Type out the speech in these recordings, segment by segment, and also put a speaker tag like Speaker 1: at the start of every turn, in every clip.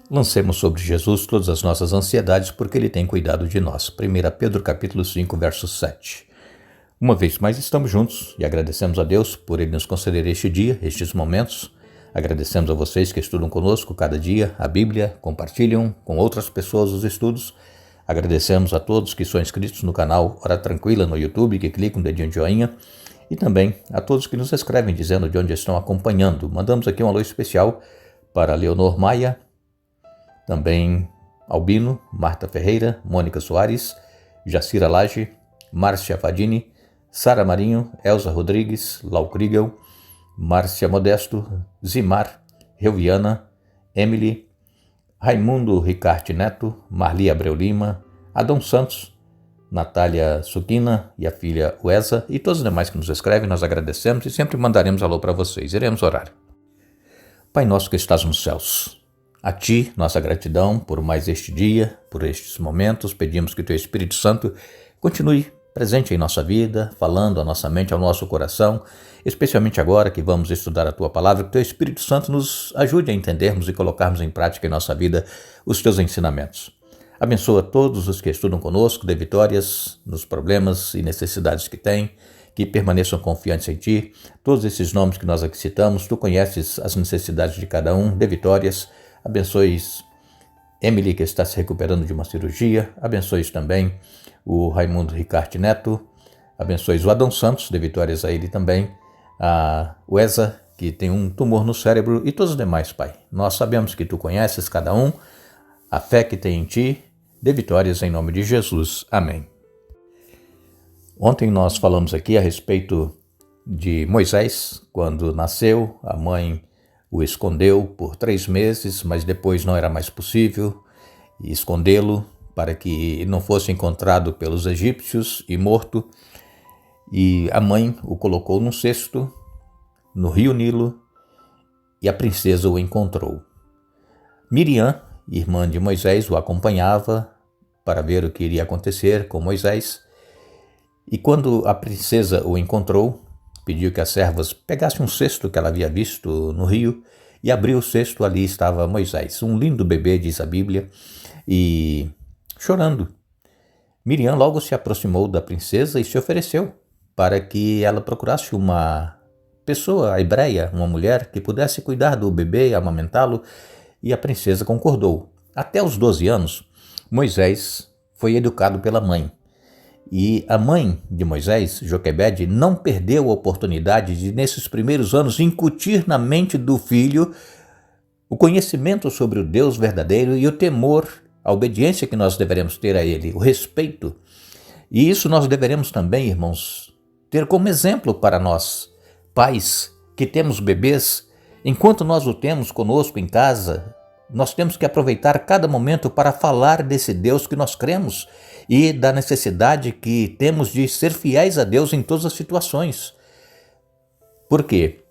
Speaker 1: Lancemos sobre Jesus todas as nossas ansiedades, porque Ele tem cuidado de nós. 1 Pedro capítulo 5, verso 7. Uma vez mais estamos juntos e agradecemos a Deus por Ele nos conceder este dia, estes momentos. Agradecemos a vocês que estudam conosco cada dia a Bíblia, compartilham com outras pessoas os estudos. Agradecemos a todos que são inscritos no canal Hora Tranquila no YouTube, que clicam no dedinho de joinha. E também a todos que nos escrevem dizendo de onde estão acompanhando. Mandamos aqui um alô especial para Leonor Maia, também Albino, Marta Ferreira, Mônica Soares, Jacira Lage, Márcia Fadini, Sara Marinho, Elza Rodrigues, Lau Kriegel, Márcia Modesto, Zimar, Reuviana, Emily, Raimundo Ricarte Neto, Marli Abreu Lima, Adão Santos, Natália Suquina e a filha Uesa e todos os demais que nos escrevem, nós agradecemos e sempre mandaremos alô para vocês. Iremos orar. Pai nosso que estás nos céus, a Ti, nossa gratidão por mais este dia, por estes momentos. Pedimos que Teu Espírito Santo continue presente em nossa vida, falando à nossa mente, ao nosso coração, especialmente agora que vamos estudar a Tua Palavra, que Teu Espírito Santo nos ajude a entendermos e colocarmos em prática em nossa vida os Teus ensinamentos. Abençoa todos os que estudam conosco, dê vitórias nos problemas e necessidades que têm, que permaneçam confiantes em Ti. Todos esses nomes que nós aqui citamos, Tu conheces as necessidades de cada um, dê vitórias. Abençoes Emily, que está se recuperando de uma cirurgia. Abençoes também o Raimundo Ricarte Neto. Abençoes o Adão Santos, dê vitórias a ele também. A Uesa, que tem um tumor no cérebro, e todos os demais, Pai. Nós sabemos que Tu conheces cada um, a fé que tem em Ti. Dê vitórias em nome de Jesus. Amém. Ontem nós falamos aqui a respeito de Moisés. Quando nasceu, a mãe o escondeu por 3 meses, mas depois não era mais possível escondê-lo para que não fosse encontrado pelos egípcios e morto. E a mãe o colocou num cesto no rio Nilo e a princesa o encontrou. Miriam, irmã de Moisés, o acompanhava para ver o que iria acontecer com Moisés. E quando a princesa o encontrou, pediu que as servas pegassem um cesto que ela havia visto no rio e abriu o cesto. Ali estava Moisés, um lindo bebê, diz a Bíblia, e chorando. Miriam logo se aproximou da princesa e se ofereceu para que ela procurasse uma pessoa hebreia, uma mulher, que pudesse cuidar do bebê e amamentá-lo, e a princesa concordou. Até os 12 anos, Moisés foi educado pela mãe. E a mãe de Moisés, Joquebede, não perdeu a oportunidade de, nesses primeiros anos, incutir na mente do filho o conhecimento sobre o Deus verdadeiro e o temor, a obediência que nós deveremos ter a Ele, o respeito. E isso nós deveremos também, irmãos, ter como exemplo para nós, pais que temos bebês. Enquanto nós o temos conosco em casa, nós temos que aproveitar cada momento para falar desse Deus que nós cremos e da necessidade que temos de ser fiéis a Deus em todas as situações. Por quê?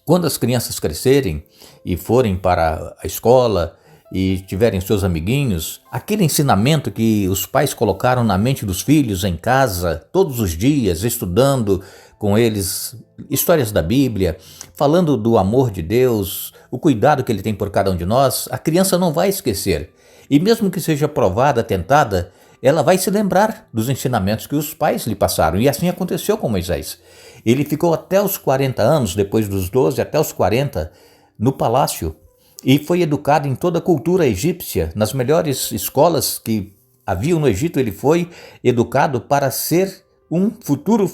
Speaker 1: Quando as crianças crescerem e forem para a escola e tiverem seus amiguinhos, aquele ensinamento que os pais colocaram na mente dos filhos em casa, todos os dias, estudando com eles histórias da Bíblia, falando do amor de Deus, o cuidado que Ele tem por cada um de nós, a criança não vai esquecer. E mesmo que seja provada, tentada, ela vai se lembrar dos ensinamentos que os pais lhe passaram. E assim aconteceu com Moisés. Ele ficou até os 40 anos, depois dos 12 até os 40, no palácio. E foi educado em toda a cultura egípcia, nas melhores escolas que haviam no Egito. Ele foi educado para ser um futuro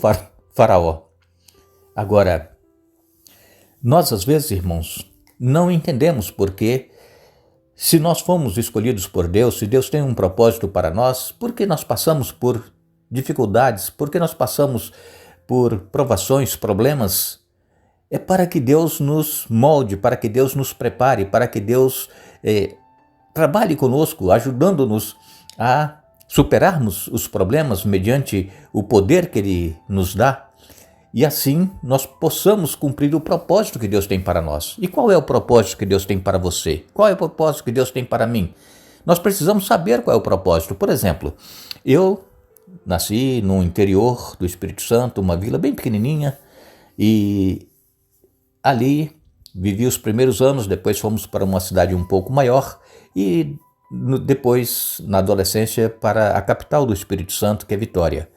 Speaker 1: faraó. Agora, nós às vezes, irmãos, não entendemos porque, se nós fomos escolhidos por Deus, se Deus tem um propósito para nós, por que nós passamos por dificuldades, por que nós passamos por provações, problemas? É para que Deus nos molde, para que Deus nos prepare, para que Deus trabalhe conosco, ajudando-nos a superarmos os problemas mediante o poder que Ele nos dá. E assim nós possamos cumprir o propósito que Deus tem para nós. E qual é o propósito que Deus tem para você? Qual é o propósito que Deus tem para mim? Nós precisamos saber qual é o propósito. Por exemplo, eu nasci no interior do Espírito Santo, uma vila bem pequenininha, e ali vivi os primeiros anos. Depois fomos para uma cidade um pouco maior e depois, na adolescência, para a capital do Espírito Santo, que é Vitória.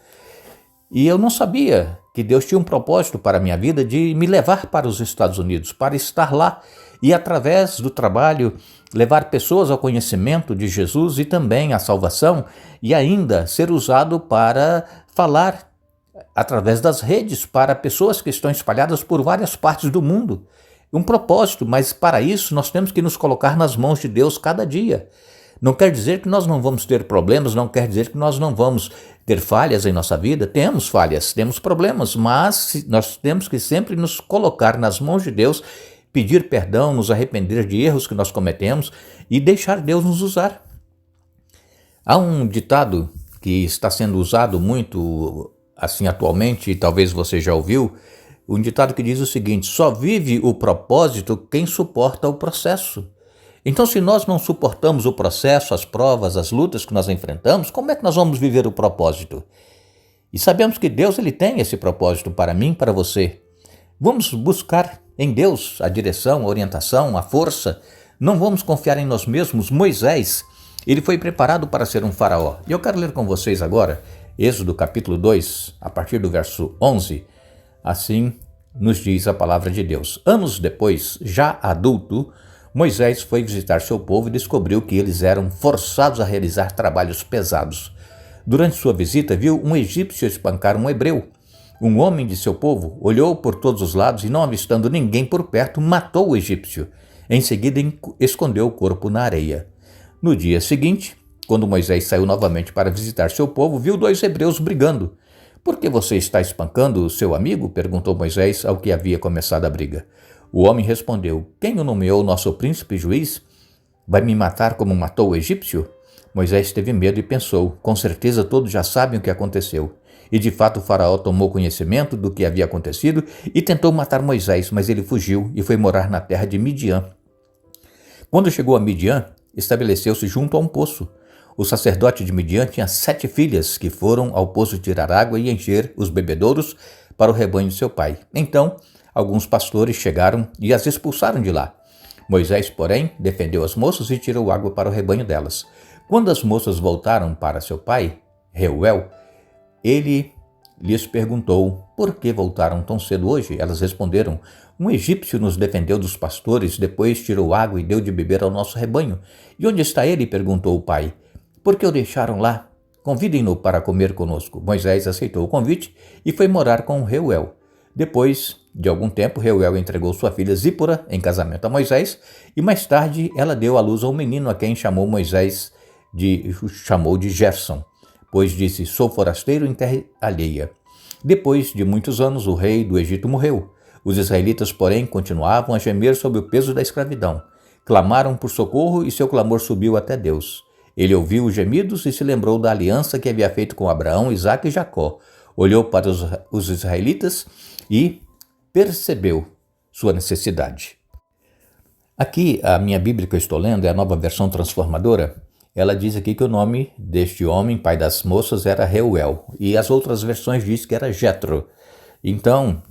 Speaker 1: E eu não sabia que Deus tinha um propósito para a minha vida de me levar para os Estados Unidos, para estar lá e, através do trabalho, levar pessoas ao conhecimento de Jesus e também à salvação, e ainda ser usado para falar através das redes para pessoas que estão espalhadas por várias partes do mundo. Um propósito, mas para isso nós temos que nos colocar nas mãos de Deus cada dia. Não quer dizer que nós não vamos ter problemas, não quer dizer que nós não vamos ter falhas em nossa vida. Temos falhas, temos problemas, mas nós temos que sempre nos colocar nas mãos de Deus, pedir perdão, nos arrepender de erros que nós cometemos e deixar Deus nos usar. Há um ditado que está sendo usado muito assim atualmente, e talvez você já ouviu, um ditado que diz o seguinte: só vive o propósito quem suporta o processo. Então, se nós não suportamos o processo, as provas, as lutas que nós enfrentamos, como é que nós vamos viver o propósito? E sabemos que Deus ele tem esse propósito para mim, para você. Vamos buscar em Deus a direção, a orientação, a força. Não vamos confiar em nós mesmos. Moisés, ele foi preparado para ser um faraó. E eu quero ler com vocês agora Êxodo capítulo 2, a partir do verso 11. Assim nos diz a palavra de Deus. Anos depois, já adulto, Moisés foi visitar seu povo e descobriu que eles eram forçados a realizar trabalhos pesados. Durante sua visita, viu um egípcio espancar um hebreu. Um homem de seu povo olhou por todos os lados e, não avistando ninguém por perto, matou o egípcio. Em seguida, escondeu o corpo na areia. No dia seguinte, quando Moisés saiu novamente para visitar seu povo, viu 2 hebreus brigando. Por que você está espancando o seu amigo? Perguntou Moisés ao que havia começado a briga. O homem respondeu: quem o nomeou nosso príncipe juiz? Vai me matar como matou o egípcio? Moisés teve medo e pensou: com certeza todos já sabem o que aconteceu. E de fato o faraó tomou conhecimento do que havia acontecido e tentou matar Moisés, mas ele fugiu e foi morar na terra de Midian. Quando chegou a Midian, estabeleceu-se junto a um poço. O sacerdote de Midian tinha 7 filhas que foram ao poço tirar água e encher os bebedouros para o rebanho de seu pai. Então, alguns pastores chegaram e as expulsaram de lá. Moisés, porém, defendeu as moças e tirou água para o rebanho delas. Quando as moças voltaram para seu pai, Reuel, ele lhes perguntou: por que voltaram tão cedo hoje? Elas responderam: um egípcio nos defendeu dos pastores, depois tirou água e deu de beber ao nosso rebanho. E onde está ele? Perguntou o pai. Por que o deixaram lá? Convidem-no para comer conosco. Moisés aceitou o convite e foi morar com Reuel. Depois de algum tempo, Reuel entregou sua filha Zípora em casamento a Moisés e mais tarde ela deu à luz a um menino a quem chamou de Gerson, pois disse: sou forasteiro em terra alheia. Depois de muitos anos, o rei do Egito morreu. Os israelitas, porém, continuavam a gemer sob o peso da escravidão. Clamaram por socorro e seu clamor subiu até Deus. Ele ouviu os gemidos e se lembrou da aliança que havia feito com Abraão, Isaque e Jacó. Olhou para os israelitas e percebeu sua necessidade. Aqui, a minha Bíblia que eu estou lendo é a Nova Versão Transformadora. Ela diz aqui que o nome deste homem, pai das moças, era Reuel. E as outras versões dizem que era Jetro. Então,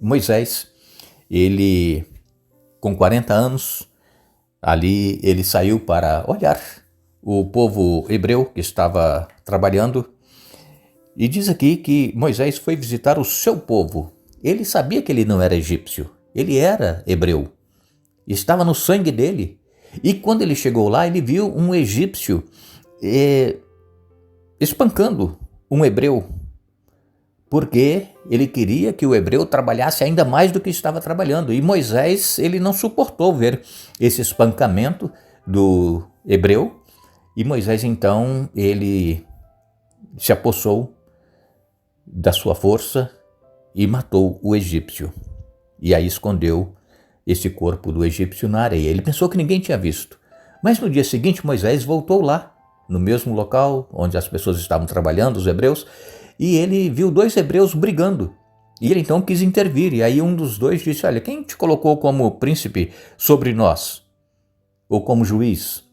Speaker 1: Moisés, ele, com 40 anos, ali ele saiu para olhar o povo hebreu que estava trabalhando. E diz aqui que Moisés foi visitar o seu povo. Ele sabia que ele não era egípcio, ele era hebreu. Estava no sangue dele. E quando ele chegou lá, ele viu um egípcio espancando um hebreu, porque ele queria que o hebreu trabalhasse ainda mais do que estava trabalhando. E Moisés, ele não suportou ver esse espancamento do hebreu. E Moisés, então, ele se apossou da sua força e matou o egípcio. E aí escondeu esse corpo do egípcio na areia. Ele pensou que ninguém tinha visto. Mas no dia seguinte, Moisés voltou lá, no mesmo local onde as pessoas estavam trabalhando, os hebreus, e ele viu 2 hebreus brigando. E ele então quis intervir. E aí um dos 2 disse: olha, quem te colocou como príncipe sobre nós? Ou como juiz?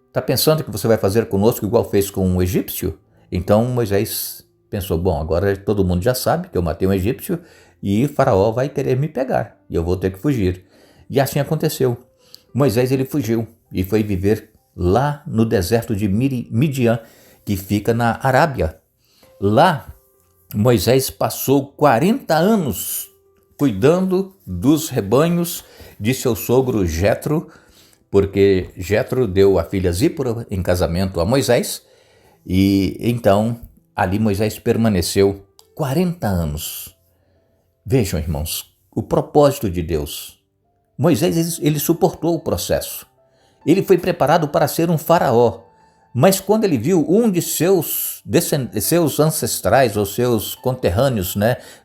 Speaker 1: Está pensando que você vai fazer conosco igual fez com um egípcio? Então Moisés pensou: bom, agora todo mundo já sabe que eu matei um egípcio e Faraó vai querer me pegar e eu vou ter que fugir. E assim aconteceu. Moisés ele fugiu e foi viver lá no deserto de Midian, que fica na Arábia. Lá, Moisés passou 40 anos cuidando dos rebanhos de seu sogro Jetro, porque Jetro deu a filha Zípora em casamento a Moisés, e então ali Moisés permaneceu 40 anos. Vejam, irmãos, o propósito de Deus. Moisés, ele suportou o processo. Ele foi preparado para ser um faraó, mas quando ele viu um de seus ancestrais, ou seus conterrâneos,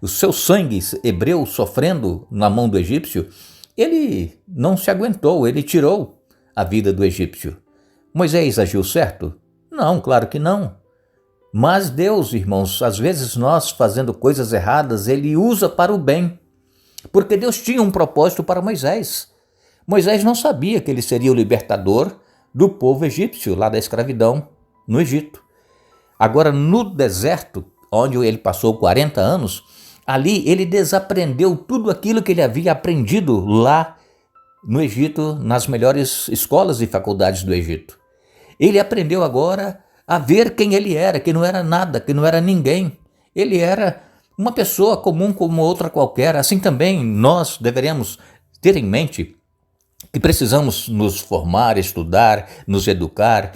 Speaker 1: o seu sangue hebreu sofrendo na mão do egípcio, ele não se aguentou, ele tirou a vida do egípcio. Moisés agiu certo? Não, claro que não. Mas Deus, irmãos, às vezes nós fazendo coisas erradas, ele usa para o bem, porque Deus tinha um propósito para Moisés. Moisés não sabia que ele seria o libertador do povo egípcio, lá da escravidão no Egito. Agora, no deserto, onde ele passou 40 anos, ali ele desaprendeu tudo aquilo que ele havia aprendido lá no Egito, nas melhores escolas e faculdades do Egito. Ele aprendeu agora a ver quem ele era, que não era nada, que não era ninguém. Ele era uma pessoa comum como outra qualquer. Assim também nós deveríamos ter em mente que precisamos nos formar, estudar, nos educar,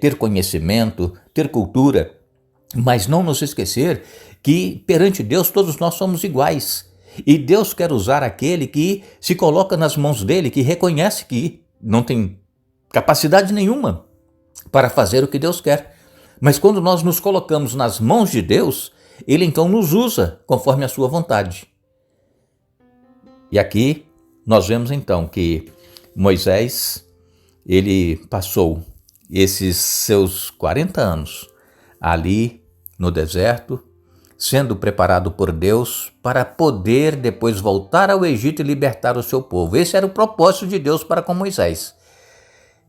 Speaker 1: ter conhecimento, ter cultura, mas não nos esquecer que perante Deus todos nós somos iguais. E Deus quer usar aquele que se coloca nas mãos dele, que reconhece que não tem capacidade nenhuma para fazer o que Deus quer. Mas quando nós nos colocamos nas mãos de Deus, ele então nos usa conforme a sua vontade. E aqui nós vemos então que Moisés, ele passou esses seus 40 anos ali no deserto, sendo preparado por Deus para poder depois voltar ao Egito e libertar o seu povo. Esse era o propósito de Deus para com Moisés.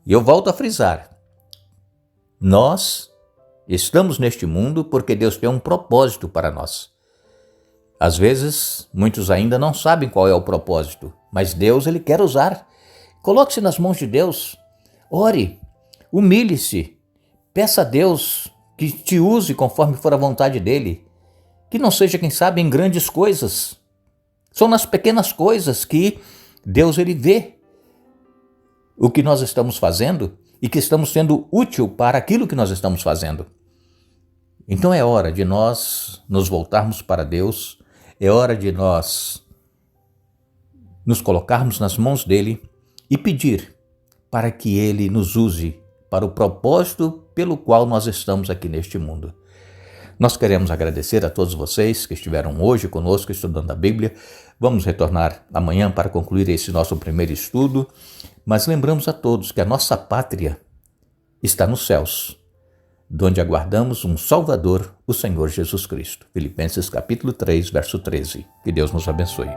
Speaker 1: E eu volto a frisar, nós estamos neste mundo porque Deus tem um propósito para nós. Às vezes, muitos ainda não sabem qual é o propósito, mas Deus, ele quer usar. Coloque-se nas mãos de Deus, ore, humilhe-se, peça a Deus que te use conforme for a vontade dele, que não seja, quem sabe, em grandes coisas. São nas pequenas coisas que Deus ele vê o que nós estamos fazendo e que estamos sendo útil para aquilo que nós estamos fazendo. Então é hora de nós nos voltarmos para Deus, é hora de nós nos colocarmos nas mãos dele e pedir para que ele nos use para o propósito pelo qual nós estamos aqui neste mundo. Nós queremos agradecer a todos vocês que estiveram hoje conosco estudando a Bíblia. Vamos retornar amanhã para concluir esse nosso primeiro estudo, mas lembramos a todos que a nossa pátria está nos céus, donde aguardamos um Salvador, o Senhor Jesus Cristo. Filipenses capítulo 3, verso 13. Que Deus nos abençoe.